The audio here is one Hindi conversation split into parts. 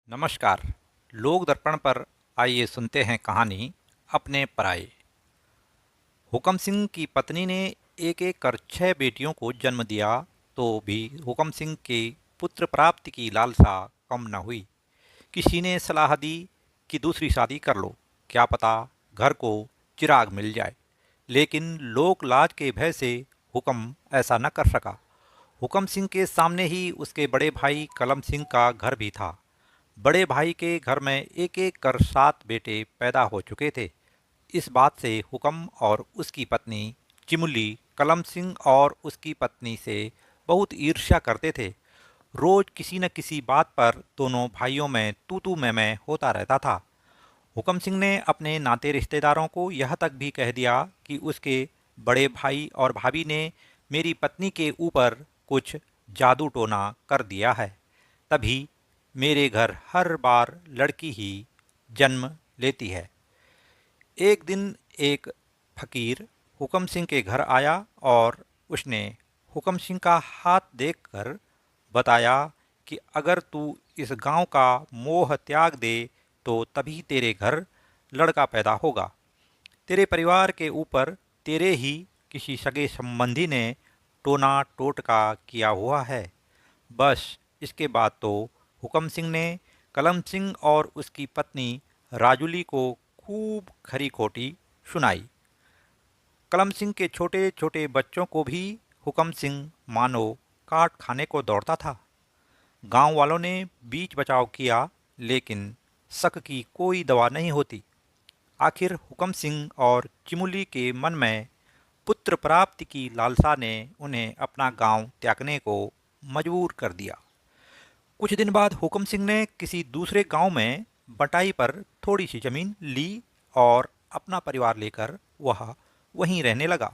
नमस्कार। लोक दर्पण पर आइए सुनते हैं कहानी अपने पराये। हुकम सिंह की पत्नी ने एक एक कर 6 बेटियों को जन्म दिया, तो भी हुकम सिंह के पुत्र प्राप्ति की लालसा कम न हुई। किसी ने सलाह दी कि दूसरी शादी कर लो, क्या पता घर को चिराग मिल जाए। लेकिन लोक लाज के भय से हुकम ऐसा न कर सका। हुकम सिंह के सामने ही उसके बड़े भाई कलम सिंह का घर भी था। बड़े भाई के घर में एक एक कर 7 बेटे पैदा हो चुके थे। इस बात से हुकम और उसकी पत्नी चिमुली कलम सिंह और उसकी पत्नी से बहुत ईर्ष्या करते थे। रोज किसी न किसी बात पर दोनों भाइयों में तू तू मैं होता रहता था। हुकम सिंह ने अपने नाते रिश्तेदारों को यह तक भी कह दिया कि उसके बड़े भाई और भाभी ने मेरी पत्नी के ऊपर कुछ जादू टोना कर दिया है, तभी मेरे घर हर बार लड़की ही जन्म लेती है। एक दिन एक फकीर हुकम सिंह के घर आया और उसने हुकम सिंह का हाथ देखकर बताया कि अगर तू इस गांव का मोह त्याग दे तो तभी तेरे घर लड़का पैदा होगा। तेरे परिवार के ऊपर तेरे ही किसी सगे संबंधी ने टोना टोटका किया हुआ है। बस इसके बाद तो हुकम सिंह ने कलम सिंह और उसकी पत्नी राजुली को खूब खरी खोटी सुनाई। कलम सिंह के छोटे छोटे बच्चों को भी हुकम सिंह मानो काट खाने को दौड़ता था। गांव वालों ने बीच बचाव किया, लेकिन शक की कोई दवा नहीं होती। आखिर हुकम सिंह और चिमुली के मन में पुत्र प्राप्ति की लालसा ने उन्हें अपना गांव त्यागने को मजबूर कर दिया। कुछ दिन बाद हुकम सिंह ने किसी दूसरे गांव में बटाई पर थोड़ी सी जमीन ली और अपना परिवार लेकर वह वहीं रहने लगा।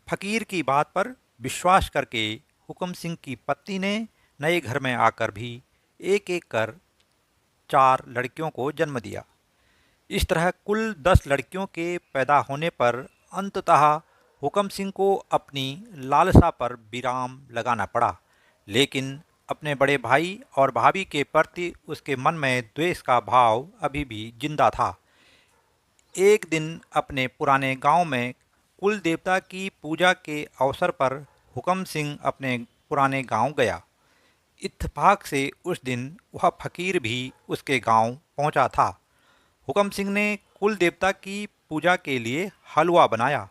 फकीर की बात पर विश्वास करके हुकम सिंह की पत्नी ने नए घर में आकर भी एक एक कर 4 लड़कियों को जन्म दिया। इस तरह कुल 10 लड़कियों के पैदा होने पर अंततः हुकम सिंह को अपनी लालसा पर विराम लगाना पड़ा। लेकिन अपने बड़े भाई और भाभी के प्रति उसके मन में द्वेष का भाव अभी भी जिंदा था। एक दिन अपने पुराने गांव में कुल देवता की पूजा के अवसर पर हुकम सिंह अपने पुराने गांव गया। इत्तेफाक से उस दिन वह फकीर भी उसके गांव पहुंचा था। हुकम सिंह ने कुल देवता की पूजा के लिए हलवा बनाया।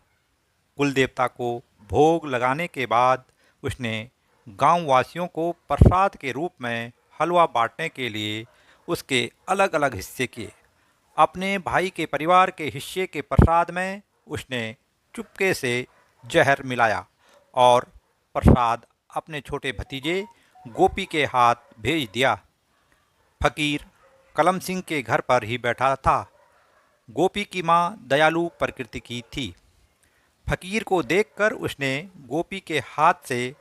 कुल देवता को भोग लगाने के बाद उसने गांव वासियों को प्रसाद के रूप में हलवा बांटने के लिए उसके अलग अलग हिस्से किए। अपने भाई के परिवार के हिस्से के प्रसाद में उसने चुपके से जहर मिलाया और प्रसाद अपने छोटे भतीजे गोपी के हाथ भेज दिया। फकीर कलम सिंह के घर पर ही बैठा था। गोपी की माँ दयालु प्रकृति की थी। फकीर को देखकर उसने गोपी के हाथ से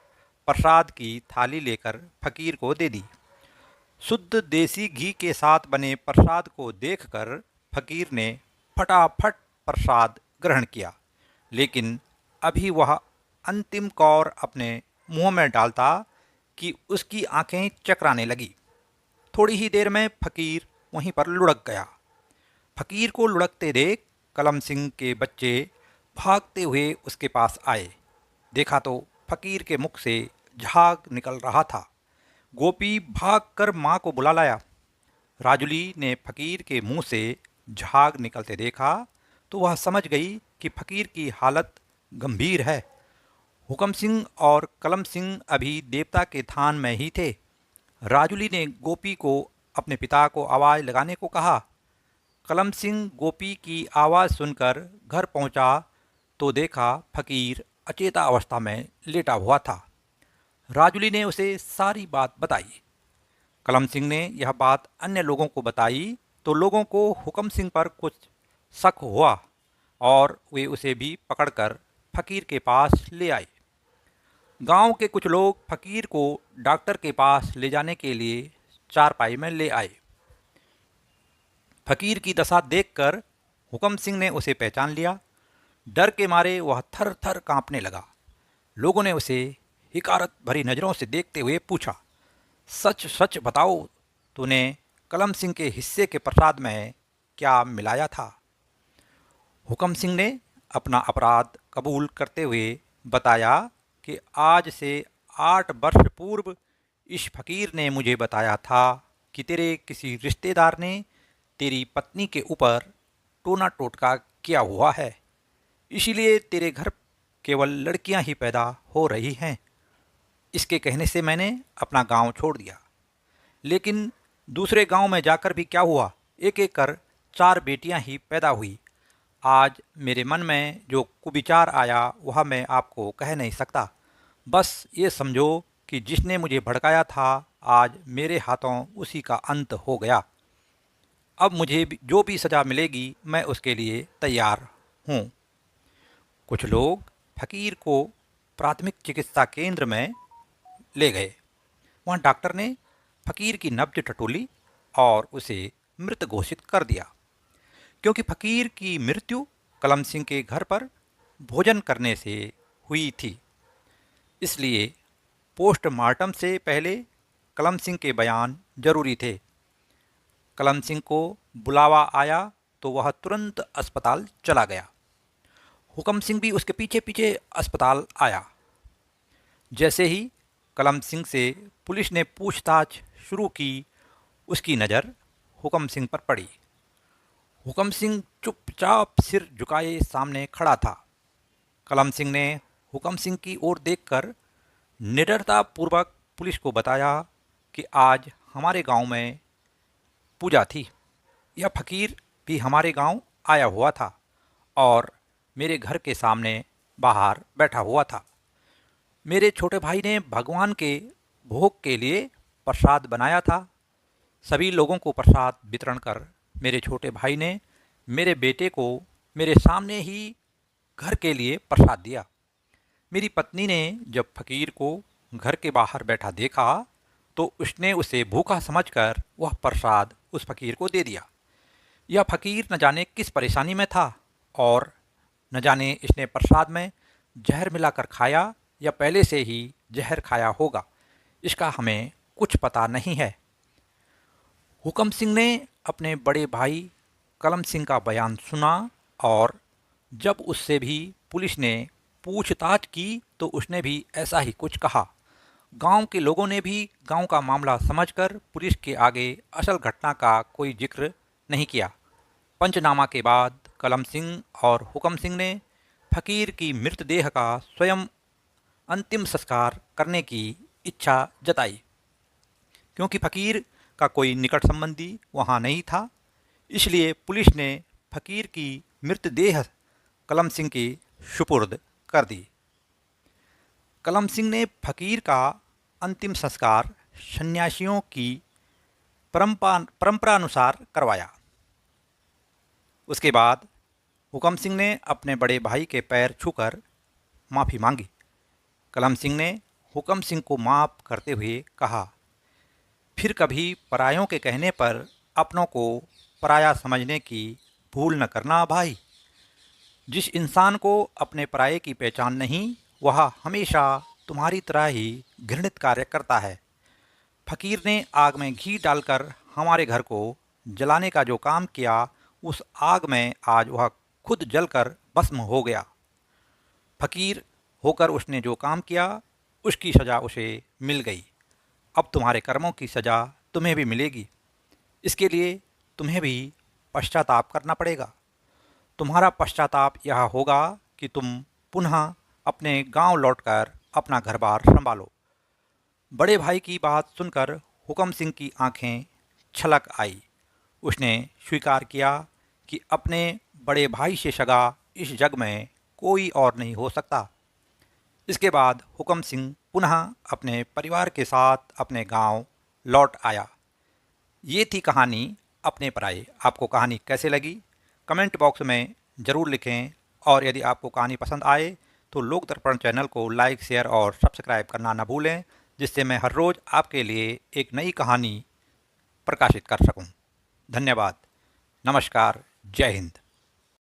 प्रसाद की थाली लेकर फकीर को दे दी। शुद्ध देसी घी के साथ बने प्रसाद को देखकर फकीर ने फटाफट प्रसाद ग्रहण किया, लेकिन अभी वह अंतिम कौर अपने मुंह में डालता कि उसकी आंखें चकराने लगी। थोड़ी ही देर में फकीर वहीं पर लुढ़क गया। फकीर को लुढ़कते देख कलम सिंह के बच्चे भागते हुए उसके पास आए। देखा तो फकीर के मुख से झाग निकल रहा था। गोपी भागकर माँ को बुला लाया। राजुली ने फकीर के मुंह से झाग निकलते देखा तो वह समझ गई कि फकीर की हालत गंभीर है। हुकम सिंह और कलम सिंह अभी देवता के थान में ही थे। राजुली ने गोपी को अपने पिता को आवाज़ लगाने को कहा। कलम सिंह गोपी की आवाज़ सुनकर घर पहुंचा तो देखा फकीर अचेता अवस्था में लेटा हुआ था। राजुली ने उसे सारी बात बताई। कलम सिंह ने यह बात अन्य लोगों को बताई तो लोगों को हुकम सिंह पर कुछ शक हुआ और वे उसे भी पकड़कर फकीर के पास ले आए। गांव के कुछ लोग फकीर को डॉक्टर के पास ले जाने के लिए चारपाई में ले आए। फकीर की दशा देखकर हुकम सिंह ने उसे पहचान लिया। डर के मारे वह थर थर कांपने लगा। लोगों ने उसे हिकारत भरी नज़रों से देखते हुए पूछा, सच सच बताओ, तूने कलम सिंह के हिस्से के प्रसाद में क्या मिलाया था। हुकम सिंह ने अपना अपराध कबूल करते हुए बताया कि आज से 8 वर्ष पूर्व इस फकीर ने मुझे बताया था कि तेरे किसी रिश्तेदार ने तेरी पत्नी के ऊपर टोना टोटका किया हुआ है, इसीलिए तेरे घर केवल लड़कियां ही पैदा हो रही हैं। इसके कहने से मैंने अपना गांव छोड़ दिया। लेकिन दूसरे गांव में जाकर भी क्या हुआ, एक एक कर 4 बेटियां ही पैदा हुई। आज मेरे मन में जो कुविचार आया वह मैं आपको कह नहीं सकता। बस ये समझो कि जिसने मुझे भड़काया था आज मेरे हाथों उसी का अंत हो गया। अब मुझे जो भी सज़ा मिलेगी मैं उसके लिए तैयार हूँ। कुछ लोग फकीर को प्राथमिक चिकित्सा केंद्र में ले गए। वहाँ डॉक्टर ने फकीर की नब्ज टटोली और उसे मृत घोषित कर दिया। क्योंकि फकीर की मृत्यु कलम सिंह के घर पर भोजन करने से हुई थी, इसलिए पोस्टमार्टम से पहले कलम सिंह के बयान जरूरी थे। कलम सिंह को बुलावा आया तो वह तुरंत अस्पताल चला गया। हुकम सिंह भी उसके पीछे पीछे अस्पताल आया। जैसे ही कलम सिंह से पुलिस ने पूछताछ शुरू की, उसकी नज़र हुकम सिंह पर पड़ी। हुकम सिंह चुपचाप सिर झुकाए सामने खड़ा था। कलम सिंह ने हुकम सिंह की ओर देखकर निडरतापूर्वक पुलिस को बताया कि आज हमारे गांव में पूजा थी। यह फकीर भी हमारे गांव आया हुआ था और मेरे घर के सामने बाहर बैठा हुआ था। मेरे छोटे भाई ने भगवान के भोग के लिए प्रसाद बनाया था। सभी लोगों को प्रसाद वितरण कर मेरे छोटे भाई ने मेरे बेटे को मेरे सामने ही घर के लिए प्रसाद दिया। मेरी पत्नी ने जब फकीर को घर के बाहर बैठा देखा तो उसने उसे भूखा समझकर वह प्रसाद उस फकीर को दे दिया। यह फकीर न जाने किस परेशानी में था और न जाने इसने प्रसाद में जहर मिलाकर खाया या पहले से ही जहर खाया होगा, इसका हमें कुछ पता नहीं है। हुकम सिंह ने अपने बड़े भाई कलम सिंह का बयान सुना और जब उससे भी पुलिस ने पूछताछ की तो उसने भी ऐसा ही कुछ कहा। गांव के लोगों ने भी गांव का मामला समझकर पुलिस के आगे असल घटना का कोई जिक्र नहीं किया। पंचनामा के बाद कलम सिंह और हुकम सिंह ने फकीर की मृतदेह का स्वयं अंतिम संस्कार करने की इच्छा जताई। क्योंकि फकीर का कोई निकट संबंधी वहां नहीं था, इसलिए पुलिस ने फकीर की मृतदेह कलम सिंह की सुपुर्द कर दी। कलम सिंह ने फकीर का अंतिम संस्कार सन्यासियों की परंपरानुसार करवाया। उसके बाद हुकम सिंह ने अपने बड़े भाई के पैर छूकर माफ़ी मांगी। कलम सिंह ने हुकम सिंह को माफ़ करते हुए कहा, फिर कभी परायों के कहने पर अपनों को पराया समझने की भूल न करना भाई। जिस इंसान को अपने पराये की पहचान नहीं, वह हमेशा तुम्हारी तरह ही घृणित कार्य करता है। फकीर ने आग में घी डालकर हमारे घर को जलाने का जो काम किया, उस आग में आज वह खुद जलकर भस्म हो गया। फकीर होकर उसने जो काम किया उसकी सज़ा उसे मिल गई। अब तुम्हारे कर्मों की सज़ा तुम्हें भी मिलेगी। इसके लिए तुम्हें भी पश्चाताप करना पड़ेगा। तुम्हारा पश्चाताप यह होगा कि तुम पुनः अपने गांव लौटकर अपना घर बार संभालो। बड़े भाई की बात सुनकर हुकम सिंह की आंखें छलक आई। उसने स्वीकार किया कि अपने बड़े भाई से सगा इस जग में कोई और नहीं हो सकता। इसके बाद हुकम सिंह पुनः अपने परिवार के साथ अपने गांव लौट आया। ये थी कहानी अपने पराये। आपको कहानी कैसे लगी कमेंट बॉक्स में ज़रूर लिखें, और यदि आपको कहानी पसंद आए तो लोक दर्पण चैनल को लाइक, शेयर और सब्सक्राइब करना न भूलें, जिससे मैं हर रोज़ आपके लिए एक नई कहानी प्रकाशित कर सकूं। धन्यवाद। नमस्कार। जय हिंद।